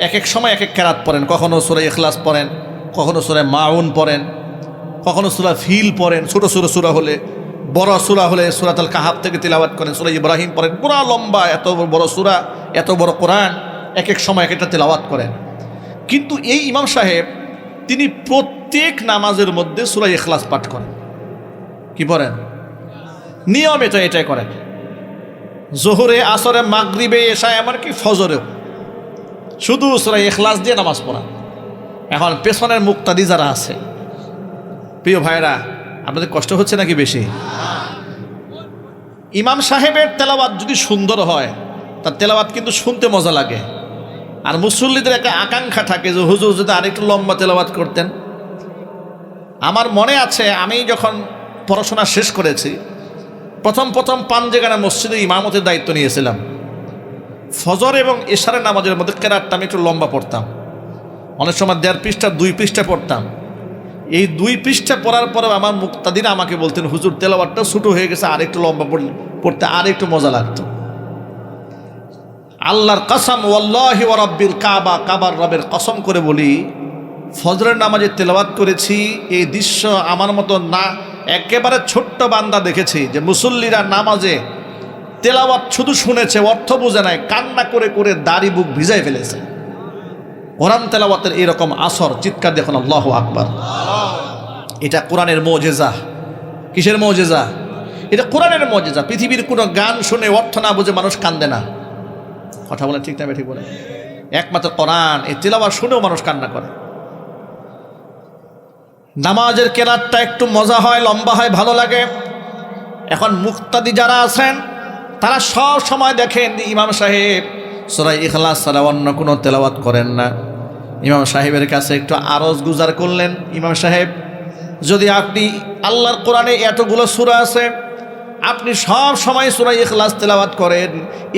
এক এক সময় এক এক কেরাত পড়েন। কখনো সূরা ইখলাস পড়েন, কখনো সূরা মাউন পড়েন, কখনো সূরা ফিল পড়েন। ছোটো ছোটো সূরা হলে, বড় সূরা হলে সূরাতুল কাহাফ থেকে তিলাওয়াত করেন, সূরা ইব্রাহিম পড়েন। পুরা লম্বা এত বড় সূরা, এত বড় কোরআন, এক এক সময় এক একটা তিলাওয়াত করেন। কিন্তু এই ইমাম সাহেব তিনি প্রত্যেক নামাজের মধ্যে সূরা ইখলাস পাঠ করেন। কি পড়েন? নিয়মিত এটাই করেন। জোহরে, আসরে, মাগরিবে, এশায়, এমনকি ফজরেও শুধু সূরা ইখলাস দিয়ে নামাজ পড়ান। এখন পেছনের মুক্তাদি যারা আছে, প্রিয় ভাইরা, আপনাদের কষ্ট হচ্ছে নাকি বেশি? ইমাম সাহেবের তেলাওয়াত যদি সুন্দর হয়, তার তেলাওয়াত কিন্তু শুনতে মজা লাগে। আর মুসল্লিদের একটা আকাঙ্ক্ষা থাকে যে হুজুর যদি আরেকটু লম্বা তেলাওয়াত করতেন। আমার মনে আছে, আমি যখন পড়াশোনা শেষ করেছি, প্রথম পাঞ্জেগানা মসজিদে ইমামতের দায়িত্ব নিয়েছিলাম। ফজর এবং এশারের নামাজের মধ্যে কেরাতটা আমি একটু লম্বা পড়তাম। অনেক সময় 1.5 পৃষ্ঠা 2 পৃষ্ঠা পড়তাম। এই 2 পৃষ্ঠা পড়ার পরেও আমার মুক্তাদিরা আমাকে বলতেন, হুজুর তেলাওয়াতটা ছোটো হয়ে গেছে, আরেকটু লম্বা পড়তে আরেকটু মজা লাগতো। আল্লাহর কসম, ওয়াল্লাহি ওয়া রাব্বিল কাবা, কাবার রবের কসম করে বলি, ফজরের নামাজে তেলাওয়াত করেছি, এই দৃশ্য আমার মতো না একেবারে ছোট্ট বান্দা দেখেছি, যে মুসল্লিরা নামাজে তেলাওয়াত শুধু শুনেছে, অর্থ বোঝে নাই, কান্না করে করে দাড়ি বুক ভিজাই ফেলেছে। কোরআন তেলাওয়াতের এরকম আসর, চিৎকার দেখুন আল্লাহু আকবার। এটা কোরআনের মুজিজা। কিসের মুজিজা? এটা কোরআনের মুজিজা। পৃথিবীর কোনো গান শুনে অর্থ না বুঝে মানুষ কান্দে না। কথা বলে ঠিক না? ঠিক বলে। একমাত্র কোরআন, এই তেলাওয়াত শুনেও মানুষ কান্না করে। নামাজের কেরাতটা একটু মজা হয়, লম্বা হয়, ভালো লাগে। এখন মুক্তাদি যারা আছেন, তারা সব সময় দেখেন ইমাম সাহেব সূরা ইখলাস ছাড়া অন্য কোনো তেলাওয়াত করেন না। ইমাম সাহেবের কাছে একটু আরজ গুজার করলেন, ইমাম সাহেব যদি আপনি আল্লাহর কোরআনে এতগুলো সূরা আছে, আপনি সব সময় সূরা ইখলাস তেলাওয়াত করেন,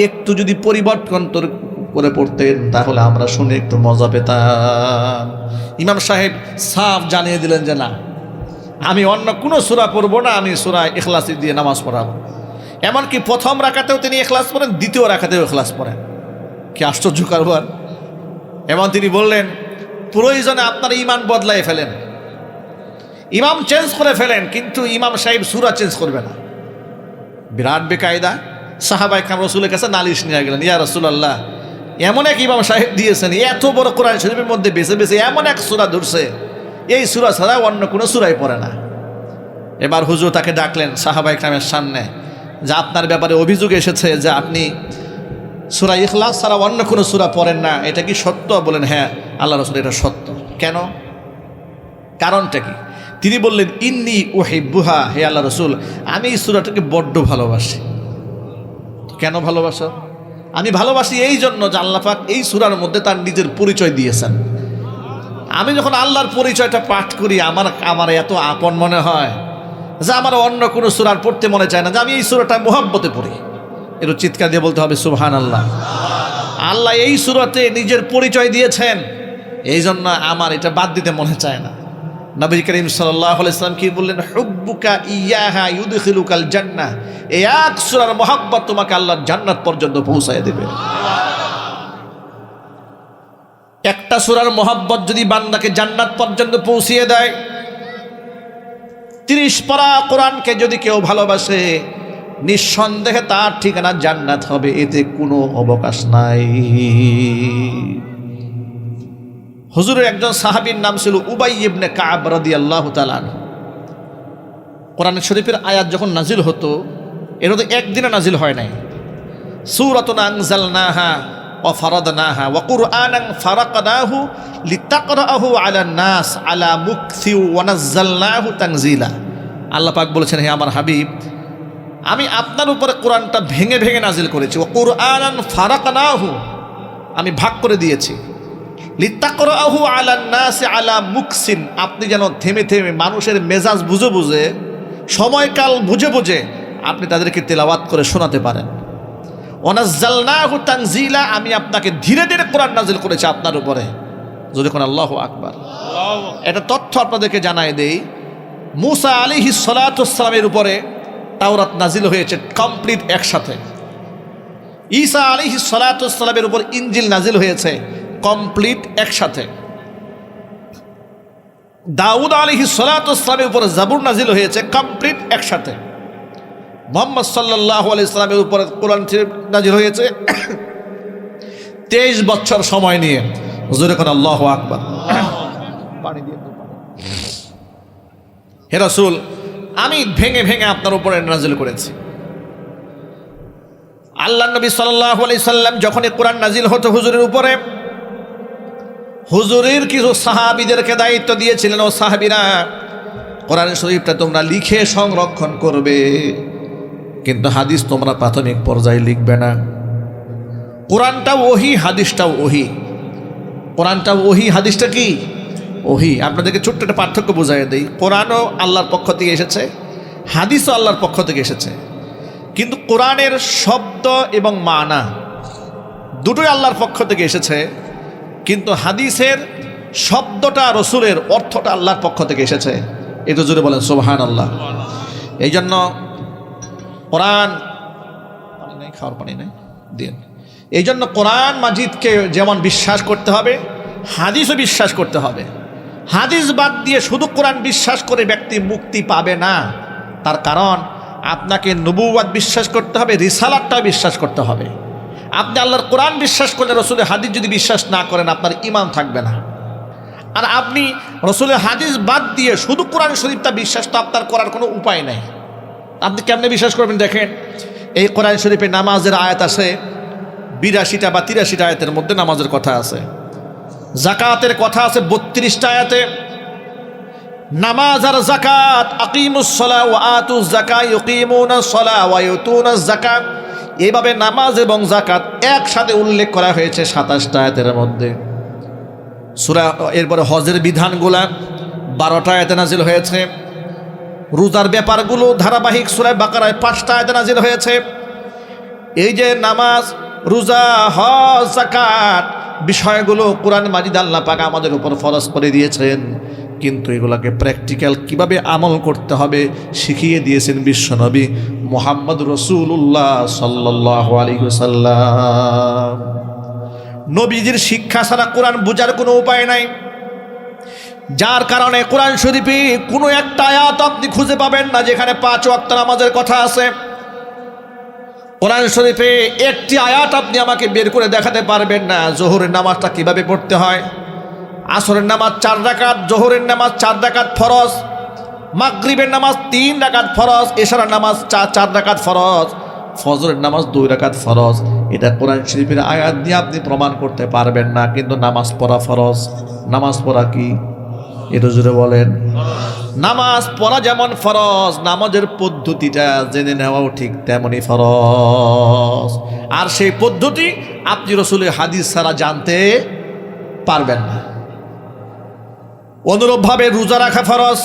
একটু যদি পরিবর্তন করে পড়তেন তাহলে আমরা শুনে একটু মজা পেতাম। ইমাম সাহেব সাফ জানিয়ে দিলেন যে না, আমি অন্য কোনো সূরা পড়বো না, আমি সূরা ইখলাস দিয়ে নামাজ পড়াবো। এমনকি প্রথম রাকাতেও তিনি ইখলাস পড়েন, দ্বিতীয় রাকাতেও ইখলাস পড়েন। কি আশ্চর্য কারবার! এবং তিনি বললেন, প্রয়োজনে আপনার ইমান বদলাই ফেলেন, ইমাম চেঞ্জ করে ফেলেন, কিন্তু ইমাম সাহেব সূরা চেঞ্জ করবে না। বিরাট বেকায়দা। সাহাবায়ে কেরাম রাসূলের কাছে নালিশ নিয়ে গেলেন, ইয়া রাসূলুল্লাহ, এমন এক ইমাম সাহেব দিয়েছেন, এত বড় কোরআন শরীফের মধ্যে বেছে বেছে এমন এক সূরা ধরছে, এই সূরা ছাড়া অন্য কোনো সূরাই পড়ে না। এবার হুজুর তাকে ডাকলেন সাহাবায়ে কেরামের সামনে, যে আপনার ব্যাপারে অভিযোগ এসেছে যে আপনি সূরা ইখলাস ছাড়া অন্য কোনো সূরা পড়েন না, এটা কি সত্য? বলেন, হ্যাঁ আল্লাহ রাসূল, এটা সত্য। কেন? কারণটা কি? তিনি বললেন, ইন্নী উহিব্বুহা, হে আল্লাহ রাসূল, আমি এই সূরাটাকে বড্ড ভালোবাসি। কেন ভালোবাসো? আমি ভালোবাসি এই জন্য যে আল্লাহ পাক এই সূরার মধ্যে তার নিজের পরিচয় দিয়েছেন। আমি যখন আল্লাহর পরিচয়টা পাঠ করি, আমার এত আপন মনে হয় যে আমার অন্য কোনো সূরার পড়তে মনে চায় না, যে আমি এই সূরাটা মুহাব্বতে পড়ি। একটু চিৎকার দিয়ে বলতে হবে সুবহানাল্লাহ। আল্লাহ এই সূরাতে নিজের পরিচয় দিয়েছেন, এই জন্য আমার এটা বাদ দিতে মনে চায় না। নবী করিম সাল্লাল্লাহু আলাইহি সাল্লাম কি বললেন? হুব্বুকা ইয়াহা ইউদখিলুকাল জান্নাহ, এই এক সূরার মহব্বত তোমাকে আল্লাহর জান্নাত পর্যন্ত পৌঁছায় দেবে। একটা সূরার মহব্বত যদি বান্দাকে জান্নাত পর্যন্ত পৌঁছিয়ে দেয়, 30 পারা কোরআনকে যদি কেউ ভালোবাসে, নিঃসন্দেহে তার ঠিকানা জান্নাত হবে, এতে কোনো অবকাশ নাই। হুজুরের একজন সাহাবীর নাম ছিল উবাই ইবনে কাব রাদিয়াল্লাহু তাআলা আনহু। কোরআন শরীফের আয়াত যখন নাজিল হতো, এর তো একদিনে নাজিল হয় নাই। সূরাতুন আনজালনাহা ওয়া ফারাদনাহা ওয়া কুরআনান ফারাকনাহু লিতাকরাহু আলান নাস আলা মুকসি ওয়া নাযালনাহু তানজিলা। আল্লাহ পাক বলেছেন, হে আমার হাবিব, আমি আপনার উপরে কোরআনটা ভেঙে ভেঙে নাজিল করেছি। ওয়া কুরআনান ফারাকনাহু, আমি ভাগ করে দিয়েছি। লিতাকরাহু আলান নাস আলা মুকসিন, আপনি যেন থেমে থেমে মানুষের মেজাজ বুঝে বুঝে, সময়কাল বুঝে বুঝে আপনি তাদেরকে তেলাওয়াত করে শোনাতে পারেন। ওয়ানাজ্জালনাহু তানজিলা, আমি আপনাকে ধীরে ধীরে কোরআন নাজিল করেছি আপনার উপরে। যদি কোন আল্লাহু আকবার। এটা তথ্য আপনাদেরকে জানাই দেই, মূসা আলাইহিস সালাতু ওয়াস সালামের উপরে তাওরাত নাজিল হয়েছে কমপ্লিট একসাথে। ঈসা আলাইহিস সালাতু ওয়াস সালামের উপর ইনজিল নাজিল হয়েছে কমপ্লিট একসাথে। দাউদ আলাইহিস সালাতু ওয়াস সালামের উপর জাবুর নাজিল হয়েছে কমপ্লিট একসাথে। মুহাম্মদ সাল্লাল্লাহু আলাইহি সাল্লামের উপর কোরআন নাজিল হয়েছে 23 বছর সময় নিয়ে। হুজুর কোন আল্লাহু আকবার। পানি দিয়ে দাও। হে রাসূল, আমি ভেঙে ভেঙে আপনার উপরে নাজিল করেছি। আল্লাহর নবী সাল্লাল্লাহু আলাইহি সাল্লাম যখন কোরআন নাজিল হতো হুজুরের উপরে, হুজুরের কিছু সাহাবীদেরকে দায়িত্ব দিয়েছিলেন, ও সাহাবীরা, কোরআন শরীফটা তোমরা লিখে সংরক্ষণ করবে, কিন্তু হাদিস তোমরা প্রাথমিক পর্যায়ে লিখবে না। কোরআনটাও ওহী, হাদিসটাও ওহী। কোরআনটাও ওহী, হাদিসটা কি ওহী। আপনাদেরকে ছোট্ট একটা পার্থক্য বোঝাই দেই। কোরআনও আল্লাহর পক্ষ থেকে এসেছে, হাদিসও আল্লাহর পক্ষ থেকে এসেছে, কিন্তু কোরআনের শব্দ এবং মানা দুটোই আল্লাহর পক্ষ থেকে এসেছে, কিন্তু হাদিসের শব্দটা রসুলের, অর্থটা আল্লাহর পক্ষ থেকে এসেছে। এটা জুড়ে বলেন সুবহানাল্লাহ। এই জন্য কোরআন, পানি নেই, খাওয়ার পানি নেই দিন। এই জন্য কোরআন মাজিদকে যেমন বিশ্বাস করতে হবে, হাদিসও বিশ্বাস করতে হবে। হাদিস বাদ দিয়ে শুধু কোরআন বিশ্বাস করে ব্যক্তি মুক্তি পাবে না। তার কারণ আপনাকে নবুওয়াত বিশ্বাস করতে হবে, রিসালাতটা বিশ্বাস করতে হবে। আপনি আল্লাহর কোরআন বিশ্বাস করলে রসুলের হাদিস যদি বিশ্বাস না করেন, আপনার ঈমান থাকবে না। আর আপনি রসুলের হাদিস বাদ দিয়ে শুধু কোরআন শরীফটা বিশ্বাস তো আপনার করার কোনো উপায় নাই। আপনি কেমনে বিশ্বাস করবেন? দেখেন, এই কোরআন শরীফে নামাজের আয়াত আছে 82টা বা 83টা আয়াতের মধ্যে নামাজের কথা আছে। যাকাতের কথা আছে 32টা আয়াতে। নামাজ আর যাকাত, আকিমুস সালাহ ওয়া আতুজ যাকাত ইউকিমুনাস সালাহ ওয়া ইউতুনাজ যাকাত, এইভাবে নামাজ এবং যাকাত একসাথে উল্লেখ করা হয়েছে 27টা আয়াতের মধ্যে। সূরা, এরপরে হজের বিধানগুলা 12টা আয়াতে নাজিল হয়েছে। রোজার ব্যাপারগুলো ধারাবাহিক সূরা বাকারায় 5টা আয়াতে নাজিল হয়েছে। এই যে নামাজ, রোজা, হজ, যাকাত বিষয়গুলো কোরআন মাজিদ আল্লাহ পাক আমাদের উপর ফরজ করে দিয়েছেন, কিন্তু এগুলোকে প্র্যাকটিক্যাল কিভাবে আমল করতে হবে শিখিয়ে দিয়েছেন বিশ্বনবী মুহাম্মদ রাসূলুল্লাহ সাল্লাল্লাহু আলাইহি ওয়াসাল্লাম। নবীজির শিক্ষা ছাড়া কোরআন বোঝার কোনো উপায় নাই, যার কারণে কোরআন শরীফে কোনো একটা আয়াত আপনি খুঁজে পাবেন না যেখানে 5 ওয়াক্ত নামাজের কথা আছে। কোরআন শরীফে একটি আয়াত আপনি আমাকে বের করে দেখাতে পারবেন না জোহরের নামাজটা কিভাবে পড়তে হয়। আসরের নামাজ 4 রাকাত, জোহরের নামাজ 4 রাকাত ফরজ, মাগরিবের নামাজ 3 রাকাত ফরজ, এশারের নামাজ 4 রাকাত ফরজ, ফজরের নামাজ 2 রাকাত ফরজ। এটা কোরআন শরীফের আয়াত দিয়ে আপনি প্রমাণ করতে পারবেন না, কিন্তু নামাজ পড়া ফরজ। নামাজ পড়া কি? এটা জুড়ে বলেন। নামাজ পড়া যেমন ফরজ, নামাজের পদ্ধতিটা জেনে নেওয়াও ঠিক তেমনই ফরজ। আর সেই পদ্ধতি আপনি রসুলের হাদিস ছাড়া জানতে পারবেন না। অনুরূপভাবে রোজা রাখা ফরজ,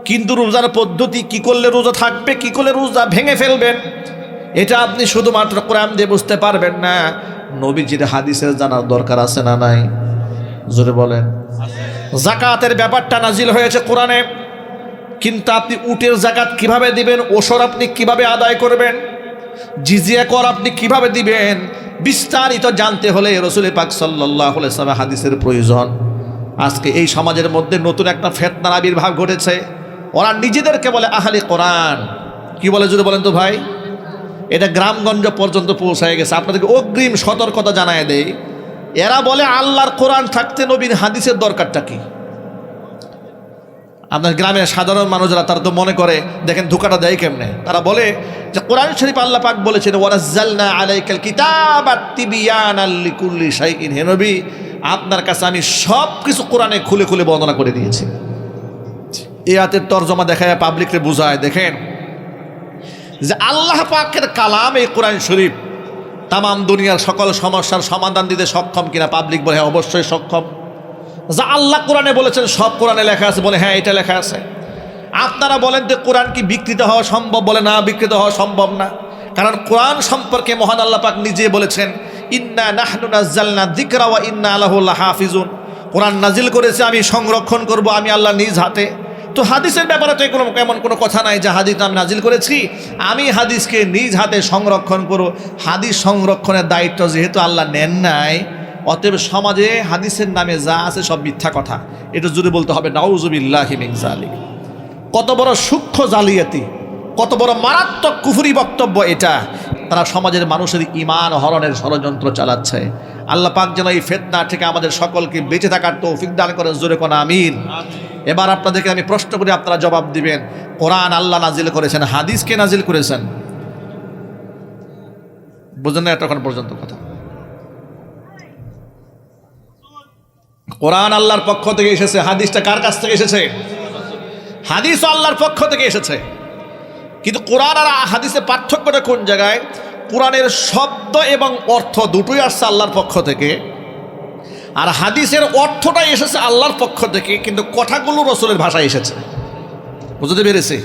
কিন্তু রোজার পদ্ধতি কি করলে রোজা থাকবে, কি করলে রোজা ভেঙে ফেলবেন, এটা আপনি শুধুমাত্র কোরআন দিয়ে বুঝতে পারবেন না। নবীজির হাদিসের জানার দরকার আছে না নাই? জোরে বলেন। জাকাতের ব্যাপারটা নাজিল হয়েছে কোরআনে, কিন্তু আপনি উটের জাকাত কিভাবে দিবেন, ওসর আপনি কিভাবে আদায় করবেন, জিজিয়া কর আপনি কিভাবে দিবেন, বিস্তারিত জানতে হলে রাসূল পাক সাল্লাল্লাহু আলাইহি ওয়াসাল্লাম হাদিসের প্রয়োজন। আজকে এই সমাজের মধ্যে নতুন একটা ফিতনার আবির্ভাব ঘটেছে। ওরা নিজেদেরকে বলে আহলে কোরআন। কি বলে যদি বলেন তো ভাই? এটা গ্রামগঞ্জ পর্যন্ত পৌঁছায় গেছে। আপনাদেরকে অগ্রিম সতর্কতা জানায় দেয়, এরা বলে আল্লাহর কোরআন থাকতে নবীর হাদিসের দরকারটা কি? আপনার গ্রামের সাধারণ মানুষরা তারা তো মনে করে, দেখেন ধোঁকাটা দেয় কেমনে, তারা বলে যে কোরআন শরীফ আল্লাহ পাক বলেছেন ওয়ানাজ্জালনা আলাইকাল কিতাবা তিবিয়ানাল লিকুল্লি শাইইন, হে নবী আপনার কাছে আমি সব কিছু কোরআনে খুলে খুলে বর্ণনা করে দিয়েছি। এই আয়াতের তরজমা দেখায় পাবলিককে বুঝায়, দেখেন যে আল্লাহ পাকের কালাম এই কোরআন শরীফ তামাম দুনিয়ার সকল সমস্যার সমাধান দিতে সক্ষম কিনা? পাবলিক বলে হ্যাঁ অবশ্যই সক্ষম। যা আল্লাহ কোরআনে বলেছেন সব কোরআনে লেখা আছে, বলে হ্যাঁ এটা লেখা আছে। আপনারা বলেন যে কোরআন কি বিকৃত হওয়া সম্ভব? বলে না, বিকৃত হওয়া সম্ভব না। কারণ কোরআন সম্পর্কে মহান আল্লাহ পাক নিজে বলেছেন ইন্না নাহনু নাজ্জালনা যিকরা ওয়া ইন্না লাহু লাহাফিজুন, কোরআন নাজিল করেছে আমি সংরক্ষণ করব আমি আল্লাহ নিজ হাতে। তো হাদিসের ব্যাপারে তো এগুলো এমন কোনো কথা নাই যে হাদিস আমি নাজিল করেছি আমি হাদিসকে নিজ হাতে সংরক্ষণ করব। হাদিস সংরক্ষণের দায়িত্ব যেহেতু আল্লাহ নেন নাই, অতএব সমাজে হাদিসের নামে যা আছে সব মিথ্যা কথা। এটা জুড়ে বলতে হবে নাউজুবিল্লাহি মিন যালিক। কত বড় সূক্ষ্ম জালিয়াতি, কত বড় মারাত্মক কুফরি বক্তব্য এটা। তারা সমাজের মানুষের ঈমান হরণের ষড়যন্ত্র চালাচ্ছে। আল্লাহ পাক যেন এই ফিতনা থেকে আমাদের সকলকে বেঁচে থাকার তৌফিক দান করেন, জোরে কোন আমিন। এবার আপনাদেরকে আমি প্রশ্ন করি, আপনারা জবাব দিবেন। কোরআন আল্লাহ নাজিল করেছেন, হাদিস কে নাজিল করেছেন? বুঝেন না এতক্ষণ পর্যন্ত কথা? কোরআন আল্লাহর পক্ষ থেকে এসেছে, হাদিসটা কার কাছ থেকে এসেছে? হাদিসও আল্লাহর পক্ষ থেকে এসেছে। কিন্তু কোরআন আর হাদিসের পার্থক্যটা কোন জায়গায়? কোরআনের শব্দ এবং অর্থ দুটোই আসছে আল্লাহর পক্ষ থেকে, আর হাদিসের অর্থটাই এসেছে আল্লাহর পক্ষ থেকে, কিন্তু কথাগুলো রাসূলের ভাষায় এসেছে। বুঝতে পেরেছি?